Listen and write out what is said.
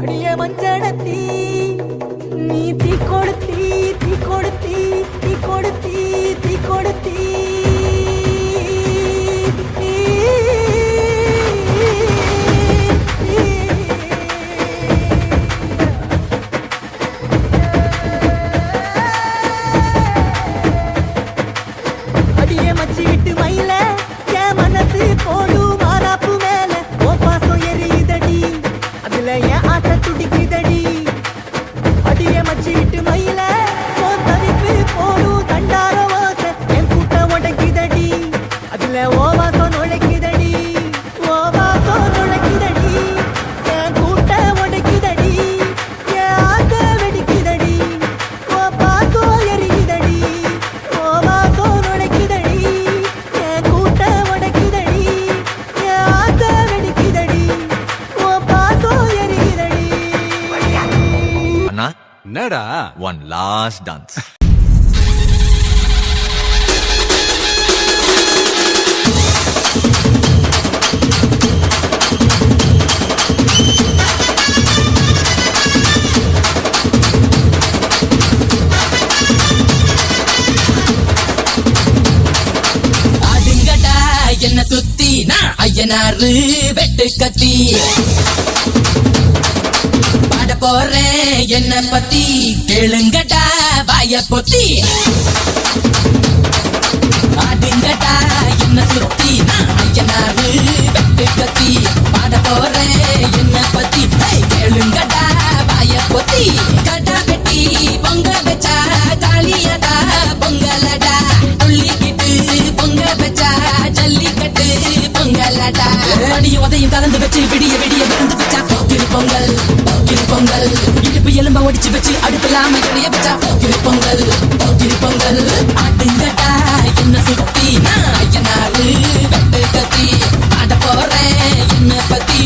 அடிய மஞ்சளத்தி நீ தீ கொடுத்தி தீ கொடுத்தி தீ கொடுத்தி தீ கொடுத்தி அடிய மச்சி விட்டு மயில என் மனசு போடு மாறாப்பு மேல ஓ பாசம் எரியுதடி அதுல என் ஆசை துடிக்குதடி அடிய மச்சி விட்டு மயில ஓ தவிப்பு போடு தண்டார ஓசை என் கூட்ட உடைக்குதடி அதுல ஓ வாசம் நுழைக்குதடி ஓ வாசம் நுழைக்குதடி என் கூட்ட உடைக்குதடி என் ஆசை வெடிக்குதடி ஓ பாசம் எரியுதடி ஓ வாசம் நுழைக்குதடி என் கூட்ட உடைக்குதடி என் ஆசை வெடிக்குதடி ஓ பாசம் எரியுதடி. அண்ணா என்னடா ஒன் லாஸ்ட் டான்ஸ். ஆடுங்கடா என்ன சுத்தி நான் ஐயனாரு வெட்டு கத்தி பாட போறேன் என்ன பத்தி கேளுங்கடா வாய பொத்தி ஆடுங்கடா என்ன சுத்தி நான் ஐயனாரு வெட்டு கத்தி பாட போறேன் என்ன பத்தி கேளுங்கடா வாய பொத்தி கடா வெட்டி பொங்க வச்சா காளியடா பொங்கலடா துள்ளிக்கிட்டு பொங்க வச்சா ஜல்லிக்கட்டு பொங்கலடா அடியும் உதையும் கலந்து வச்சு விடிய விடிய விழுந்து வச்சா போக்கிரு பொங்கல் போக்கிரு பொங்கல் இடுப்பு எலும்ப ஒடிச்சு வச்சு அடுப்பில்லாம எடைய வச்சா போக்கிரு பொங்கல் போக்கிரு பொங்கல் ஆட்டுங்கடா என்ன சுத்தி நான் ஐயனாரு வெட்டு கத்தி ஆட போறேன் என்ன பத்தி